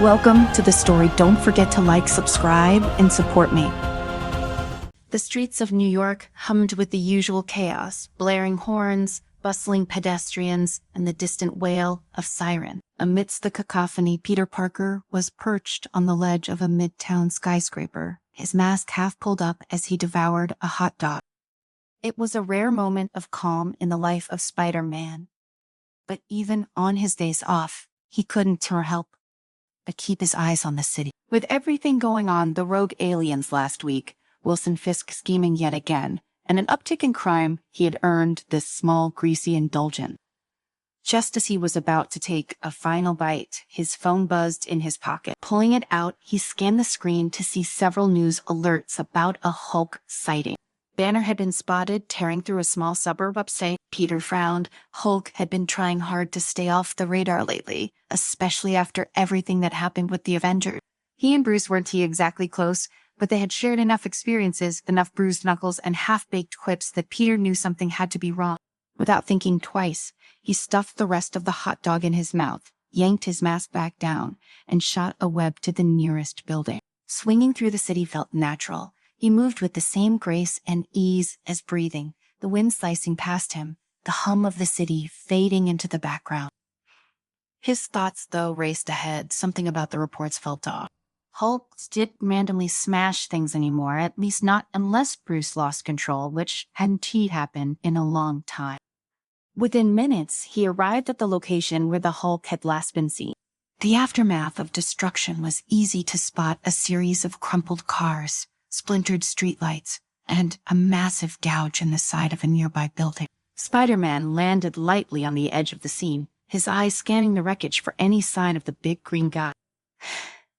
Welcome to the story. Don't forget to like, subscribe, and support me. The streets of New York hummed with the usual chaos, blaring horns, bustling pedestrians, and the distant wail of siren. Amidst the cacophony, Peter Parker was perched on the ledge of a midtown skyscraper, his mask half pulled up as he devoured a hot dog. It was a rare moment of calm in the life of Spider-Man. But even on his days off, he couldn't help but keep his eyes on the city. With everything going on, the rogue aliens last week, Wilson Fisk scheming yet again, and an uptick in crime, he had earned this small, greasy indulgence. Just as he was about to take a final bite, his phone buzzed in his pocket. Pulling it out, he scanned the screen to see several news alerts about a Hulk sighting. Banner had been spotted tearing through a small suburb upstate. Peter frowned. Hulk had been trying hard to stay off the radar lately, especially after everything that happened with the Avengers. He and Bruce weren't exactly close, but they had shared enough experiences, enough bruised knuckles, and half-baked quips that Peter knew something had to be wrong. Without thinking twice, he stuffed the rest of the hot dog in his mouth, yanked his mask back down, and shot a web to the nearest building. Swinging through the city felt natural. He moved with the same grace and ease as breathing, the wind slicing past him, the hum of the city fading into the background. His thoughts, though, raced ahead. Something about the reports felt off. Hulk didn't randomly smash things anymore, at least not unless Bruce lost control, which hadn't happened in a long time. Within minutes, he arrived at the location where the Hulk had last been seen. The aftermath of destruction was easy to spot: a series of crumpled cars, splintered streetlights, and a massive gouge in the side of a nearby building. Spider-Man landed lightly on the edge of the scene, his eyes scanning the wreckage for any sign of the big green guy.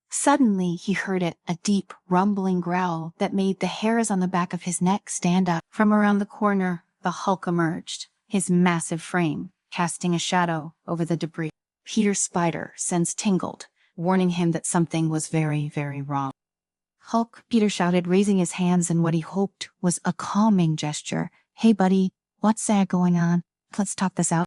Suddenly, he heard it, a deep, rumbling growl that made the hairs on the back of his neck stand up. From around the corner, the Hulk emerged, his massive frame casting a shadow over the debris. Peter's spider sense tingled, warning him that something was very, very wrong. Hulk, Peter shouted, raising his hands in what he hoped was a calming gesture. Hey, buddy, what's that going on? Let's talk this out.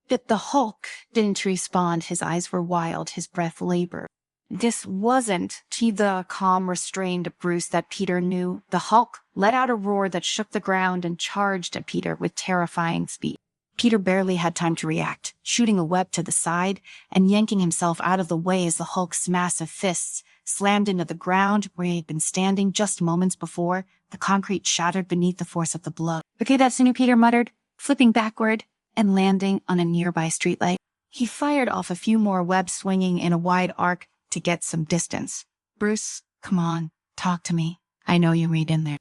But the Hulk didn't respond. His eyes were wild, his breath labored. This wasn't the calm, restrained Bruce that Peter knew. The Hulk let out a roar that shook the ground and charged at Peter with terrifying speed. Peter barely had time to react, shooting a web to the side and yanking himself out of the way as the Hulk's massive fists slammed into the ground where he had been standing just moments before. The concrete shattered beneath the force of the blow. Okay, that's new, Peter muttered, flipping backward and landing on a nearby streetlight. He fired off a few more webs, swinging in a wide arc to get some distance. Bruce, come on, talk to me. I know you read in there.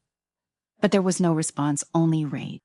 But there was no response, only rage.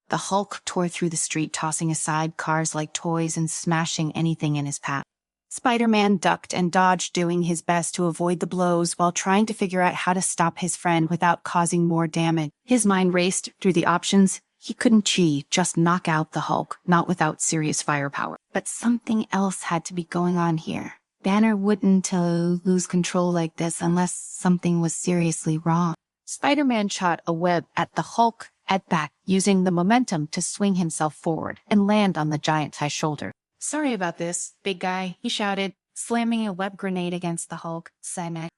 The Hulk tore through the street, tossing aside cars like toys and smashing anything in his path. Spider-Man ducked and dodged, doing his best to avoid the blows while trying to figure out how to stop his friend without causing more damage. His mind raced through the options. He couldn't just knock out the Hulk, not without serious firepower. But something else had to be going on here. Banner wouldn't lose control like this unless something was seriously wrong. Spider-Man shot a web at the Hulk at back, using the momentum to swing himself forward and land on the giant's high shoulder. Sorry about this, big guy, he shouted, slamming a web grenade against the Hulk. Mech.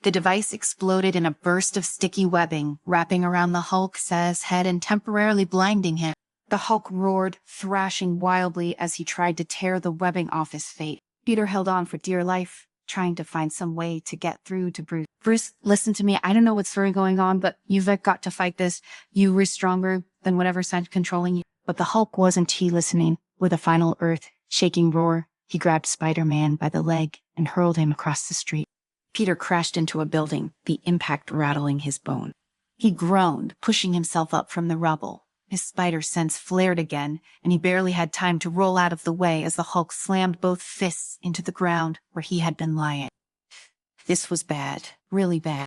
The device exploded in a burst of sticky webbing, wrapping around the Hulk's head and temporarily blinding him. The Hulk roared, thrashing wildly as he tried to tear the webbing off his face. Peter held on for dear life, trying to find some way to get through to Bruce. Bruce, listen to me. I don't know what's going on, but you've got to fight this. You were stronger than whatever's controlling you. But the Hulk wasn't listening. With a final earth-shaking roar, he grabbed Spider-Man by the leg and hurled him across the street. Peter crashed into a building, the impact rattling his bone. He groaned, pushing himself up from the rubble. His spider sense flared again, and he barely had time to roll out of the way as the Hulk slammed both fists into the ground where he had been lying. This was bad, really bad.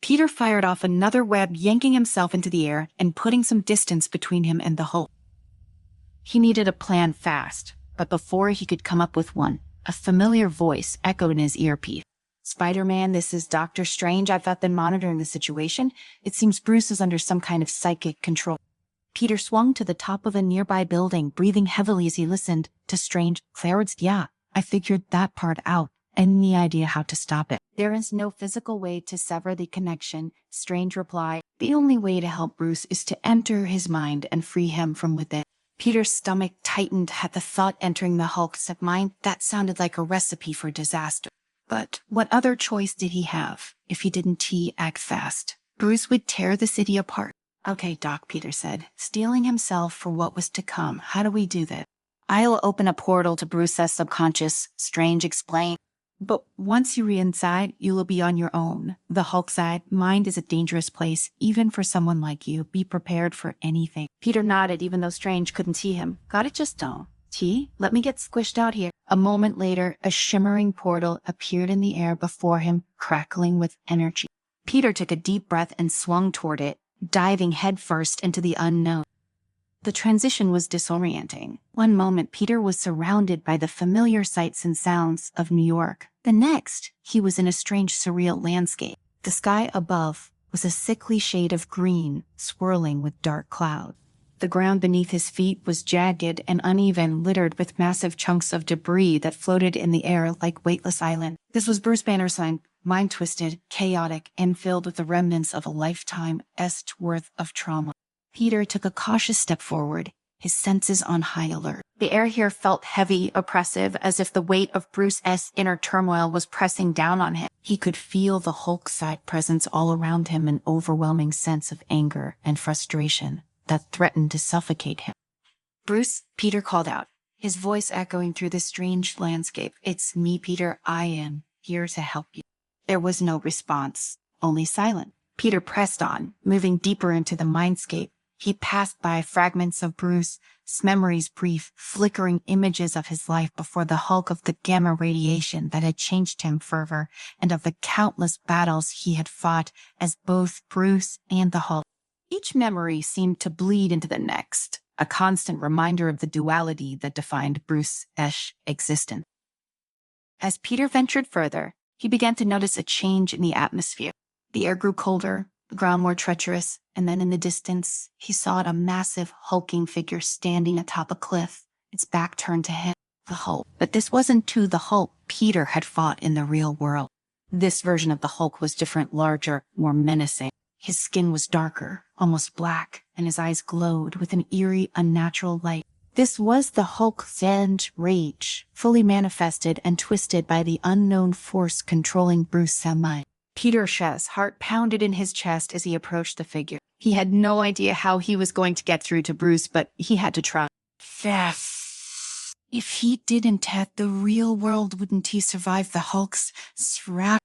Peter fired off another web, yanking himself into the air and putting some distance between him and the Hulk. He needed a plan fast, but before he could come up with one, a familiar voice echoed in his earpiece. Spider-Man, this is Dr. Strange. I've been monitoring the situation. It seems Bruce is under some kind of psychic control. Peter swung to the top of a nearby building, breathing heavily as he listened to Strange. Clarence, yeah, I figured that part out. any idea how to stop it. There is no physical way to sever the connection, Strange replied. The only way to help Bruce is to enter his mind and free him from within. Peter's stomach tightened at the thought entering the Hulk's mind. That sounded like a recipe for disaster. But what other choice did he have if he didn't act fast? Bruce would tear the city apart. Okay, Doc, Peter said, steeling himself for what was to come. How do we do that? I'll open a portal to Bruce's subconscious, Strange explained. But once you're inside, you'll be on your own. The Hulk side, mind is a dangerous place, even for someone like you. Be prepared for anything. Peter nodded, even though Strange couldn't see him. Got it, just don't. Let me get squished out here. A moment later, a shimmering portal appeared in the air before him, crackling with energy. Peter took a deep breath and swung toward it, diving headfirst into the unknown. The transition was disorienting. One moment, Peter was surrounded by the familiar sights and sounds of New York. The next, he was in a strange, surreal landscape. The sky above was a sickly shade of green, swirling with dark cloud. The ground beneath his feet was jagged and uneven, littered with massive chunks of debris that floated in the air like weightless islands. This was Bruce Banner's mind-twisted, chaotic, and filled with the remnants of a lifetime's worth of trauma. Peter took a cautious step forward, his senses on high alert. The air here felt heavy, oppressive, as if the weight of Bruce's inner turmoil was pressing down on him. He could feel the Hulk-side presence all around him, an overwhelming sense of anger and frustration that threatened to suffocate him. Bruce, Peter called out, his voice echoing through the strange landscape. It's me, Peter. I am here to help you. There was no response, only silence. Peter pressed on, moving deeper into the mindscape. He passed by fragments of Bruce's memories, brief, flickering images of his life before the Hulk, of the gamma radiation that had changed him forever, and of the countless battles he had fought as both Bruce and the Hulk. Each memory seemed to bleed into the next, a constant reminder of the duality that defined Bruce's existence. As Peter ventured further, he began to notice a change in the atmosphere. The air grew colder, the ground more treacherous, and then in the distance, he saw a massive, hulking figure standing atop a cliff, its back turned to him, the Hulk. But this wasn't the Hulk Peter had fought in the real world. This version of the Hulk was different, larger, more menacing. His skin was darker, almost black, and his eyes glowed with an eerie, unnatural light. This was the Hulk's rage, fully manifested and twisted by the unknown force controlling Bruce's mind. Peter's heart pounded in his chest as he approached the figure. He had no idea how he was going to get through to Bruce, but he had to try. Fast. If he didn't, the real world, wouldn't he survive the Hulk's wrath?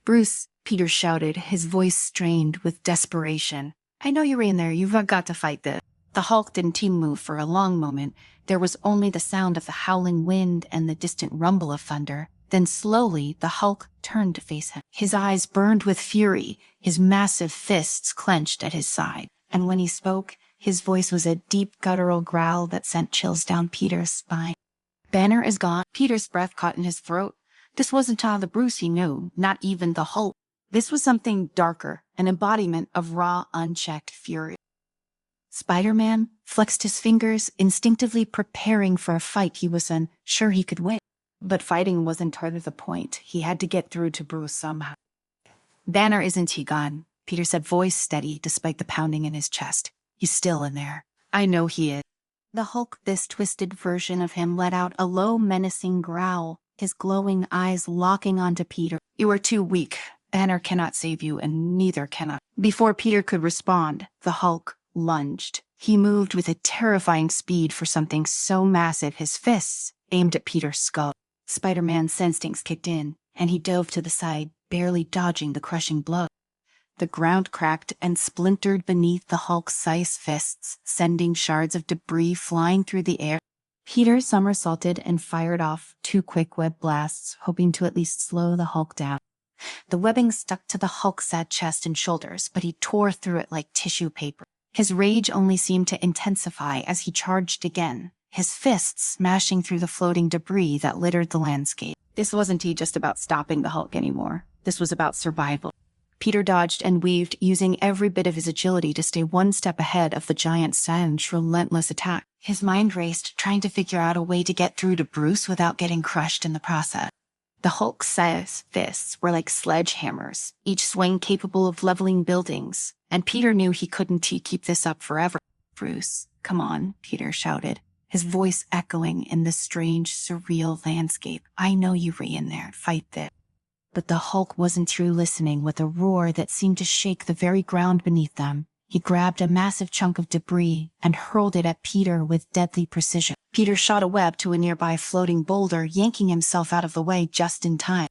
Bruce, Peter shouted, his voice strained with desperation. I know you're in there. You've got to fight this. The Hulk didn't move for a long moment. There was only the sound of the howling wind and the distant rumble of thunder. Then slowly, the Hulk turned to face him. His eyes burned with fury, his massive fists clenched at his side. And when he spoke, his voice was a deep guttural growl that sent chills down Peter's spine. Banner is gone. Peter's breath caught in his throat. This wasn't the Bruce he knew, not even the Hulk. This was something darker, an embodiment of raw, unchecked fury. Spider-Man flexed his fingers, instinctively preparing for a fight he was sure he could win. But fighting wasn't the point. He had to get through to Bruce somehow. Banner isn't gone, Peter said, voice steady despite the pounding in his chest. He's still in there. I know he is. The Hulk, this twisted version of him, let out a low, menacing growl, his glowing eyes locking onto Peter. You are too weak. Banner cannot save you, and neither can I. Before Peter could respond, the Hulk lunged. He moved with a terrifying speed for something so massive, his fists aimed at Peter's skull. Spider-Man's instincts kicked in, and he dove to the side, barely dodging the crushing blow. The ground cracked and splintered beneath the Hulk's size fists, sending shards of debris flying through the air. Peter somersaulted and fired off 2 quick web blasts, hoping to at least slow the Hulk down. The webbing stuck to the Hulk's chest and shoulders, but he tore through it like tissue paper. His rage only seemed to intensify as he charged again, his fists smashing through the floating debris that littered the landscape. This wasn't just about stopping the Hulk anymore. This was about survival. Peter dodged and weaved, using every bit of his agility to stay one step ahead of the giant's relentless attack. His mind raced, trying to figure out a way to get through to Bruce without getting crushed in the process. The Hulk's fists were like sledgehammers, each swing capable of leveling buildings, and Peter knew he couldn't keep this up forever. "Bruce, come on," Peter shouted, his voice echoing in the strange, surreal landscape. "I know you're in there. Fight this." But the Hulk wasn't through listening. With a roar that seemed to shake the very ground beneath them, he grabbed a massive chunk of debris and hurled it at Peter with deadly precision. Peter shot a web to a nearby floating boulder, yanking himself out of the way just in time.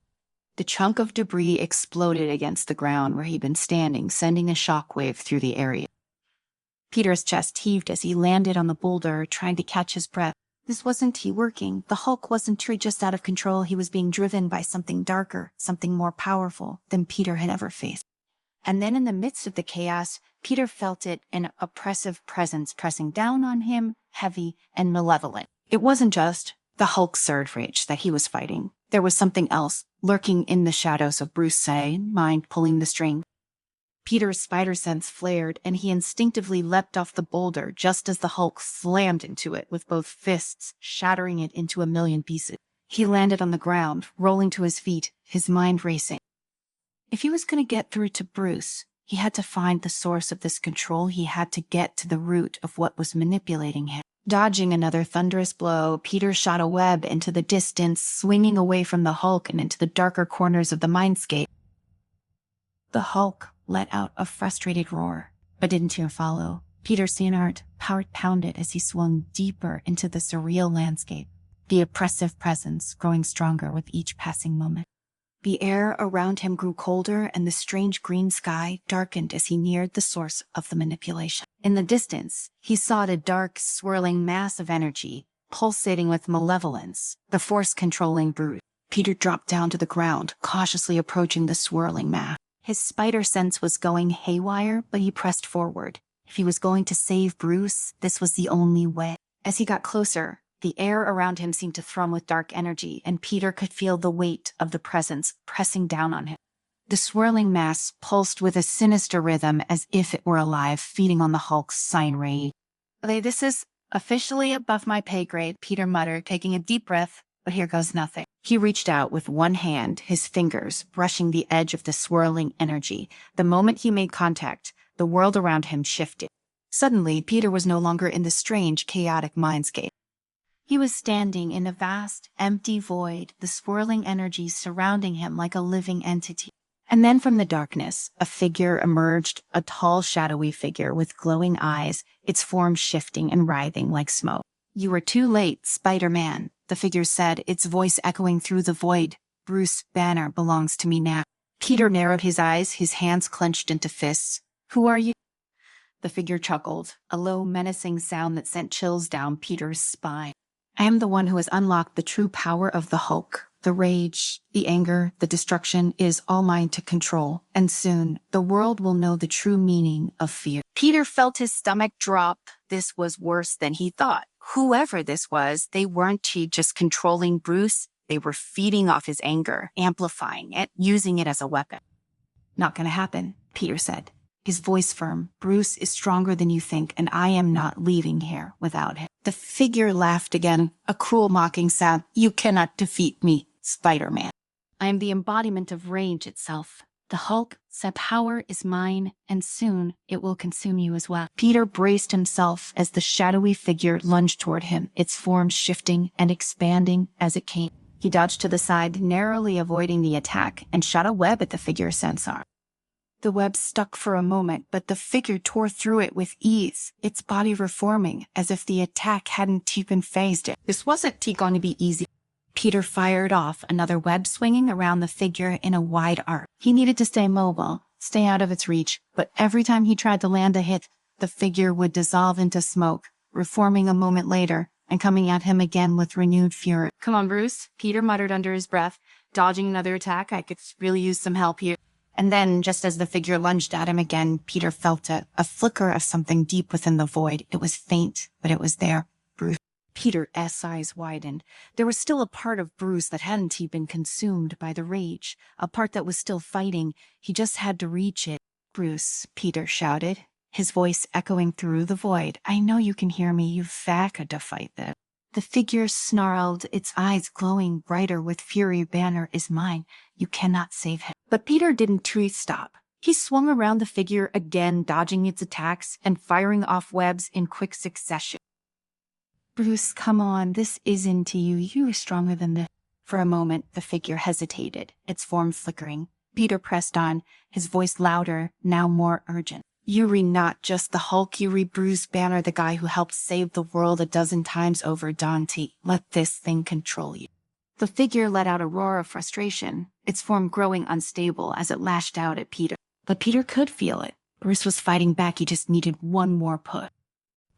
The chunk of debris exploded against the ground where he'd been standing, sending a shockwave through the area. Peter's chest heaved as he landed on the boulder, trying to catch his breath. This wasn't he working. The Hulk wasn't just out of control. He was being driven by something darker, something more powerful than Peter had ever faced. And then in the midst of the chaos, Peter felt it, an oppressive presence pressing down on him, heavy and malevolent. It wasn't just the Hulk's third rage that he was fighting. There was something else lurking in the shadows of Bruce's mind, pulling the string. Peter's spider sense flared, and he instinctively leapt off the boulder just as the Hulk slammed into it with both fists, shattering it into a million pieces. He landed on the ground, rolling to his feet, his mind racing. If he was going to get through to Bruce, he had to find the source of this control. He had to get to the root of what was manipulating him. Dodging another thunderous blow, Peter shot a web into the distance, swinging away from the Hulk and into the darker corners of the mindscape. The Hulk let out a frustrated roar, but didn't follow. Peter's heart pounded as he swung deeper into the surreal landscape, the oppressive presence growing stronger with each passing moment. The air around him grew colder, and the strange green sky darkened as he neared the source of the manipulation. In the distance, he saw a dark, swirling mass of energy, pulsating with malevolence, the force controlling Bruce. Peter dropped down to the ground, cautiously approaching the swirling mass. His spider sense was going haywire, but he pressed forward. If he was going to save Bruce, this was the only way. As he got closer, the air around him seemed to thrum with dark energy, and Peter could feel the weight of the presence pressing down on him. The swirling mass pulsed with a sinister rhythm as if it were alive, feeding on the Hulk's sign rage. "This is officially above my pay grade," Peter muttered, taking a deep breath, but here goes nothing. He reached out with one hand, his fingers brushing the edge of the swirling energy. The moment he made contact, the world around him shifted. Suddenly, Peter was no longer in the strange, chaotic mindscape. He was standing in a vast, empty void, the swirling energy surrounding him like a living entity. And then from the darkness, a figure emerged, a tall, shadowy figure with glowing eyes, its form shifting and writhing like smoke. "You were too late, Spider-Man," the figure said, its voice echoing through the void. "Bruce Banner belongs to me now." Peter narrowed his eyes, his hands clenched into fists. "Who are you?" The figure chuckled, a low, menacing sound that sent chills down Peter's spine. "I am the one who has unlocked the true power of the Hulk. The rage, the anger, the destruction is all mine to control, and soon the world will know the true meaning of fear." Peter felt his stomach drop. This was worse than he thought. Whoever this was, they weren't just controlling Bruce. They were feeding off his anger, amplifying it, using it as a weapon. "Not gonna happen," Peter said, his voice firm. "Bruce is stronger than you think, and I am not leaving here without him." The figure laughed again, a cruel mocking sound. "You cannot defeat me, Spider-Man. I am the embodiment of rage itself. The Hulk's power is mine, and soon it will consume you as well." Peter braced himself as the shadowy figure lunged toward him, its form shifting and expanding as it came. He dodged to the side, narrowly avoiding the attack, and shot a web at the figure's sensor. The web stuck for a moment, but the figure tore through it with ease, its body reforming as if the attack hadn't even phased it. This wasn't going to be easy. Peter fired off another web, swinging around the figure in a wide arc. He needed to stay mobile, stay out of its reach, but every time he tried to land a hit, the figure would dissolve into smoke, reforming a moment later and coming at him again with renewed fury. "Come on, Bruce," Peter muttered under his breath, dodging another attack. "I could really use some help here." And then, just as the figure lunged at him again, Peter felt a flicker of something deep within the void. It was faint, but it was there. Bruce. Peter's eyes widened. There was still a part of Bruce that hadn't been consumed by the rage, a part that was still fighting. He just had to reach it. "Bruce," Peter shouted, his voice echoing through the void. "I know you can hear me. You've got to fight this." The figure snarled, its eyes glowing brighter with fury. Banner is mine. You cannot save him. But Peter didn't truly stop. He swung around the figure again, dodging its attacks and firing off webs in quick succession. Bruce, come on, this isn't you. You are stronger than this. For a moment, the figure hesitated, its form flickering. Peter pressed on, his voice louder, now more urgent. You re not just the Hulk, you re Bruce Banner, the guy who helped save the world a dozen times over. Dante, let this thing control you. The figure let out a roar of frustration, its form growing unstable as it lashed out at Peter. But Peter could feel it. Bruce was fighting back, he just needed one more push.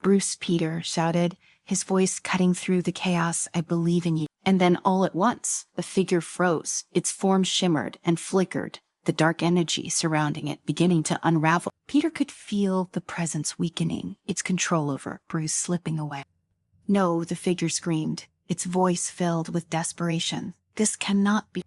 Bruce, Peter shouted, his voice cutting through the chaos, I believe in you. And then all at once, the figure froze, its form shimmered and flickered, the dark energy surrounding it beginning to unravel. Peter could feel the presence weakening, its control over Bruce slipping away. No, the figure screamed, its voice filled with desperation. This cannot be.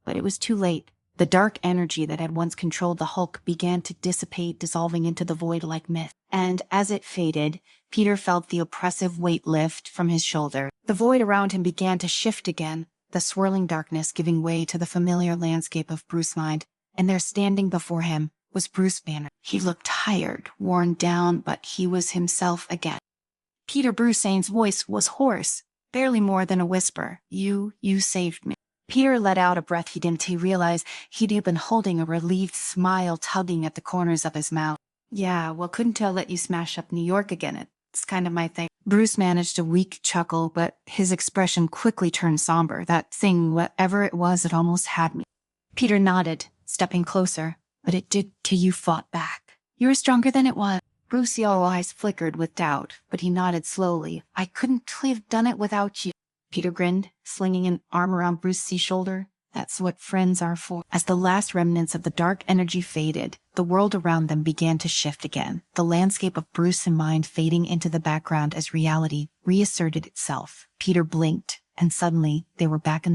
But it was too late. The dark energy that had once controlled the Hulk began to dissipate, dissolving into the void like mist. And as it faded, Peter felt the oppressive weight lift from his shoulder. The void around him began to shift again, the swirling darkness giving way to the familiar landscape of Bruce's mind. And there standing before him was Bruce Banner. He looked tired, worn down, but he was himself again. Peter Bruce's voice was hoarse, barely more than a whisper. You saved me. Peter let out a breath. He realize he'd been holding a relieved smile tugging at the corners of his mouth. Yeah, well, couldn't I let you smash up New York again? It's kind of my thing. Bruce managed a weak chuckle, but his expression quickly turned somber. That thing, whatever it was, it almost had me. Peter nodded, stepping closer. But it did till you fought back. You were stronger than it was. Bruce's yellow eyes flickered with doubt, but he nodded slowly. I couldn't have done it without you. Peter grinned, slinging an arm around Bruce's shoulder. That's what friends are for. As the last remnants of the dark energy faded, the world around them began to shift again, the landscape of Bruce's mind fading into the background as reality reasserted itself. Peter blinked, and suddenly they were back in the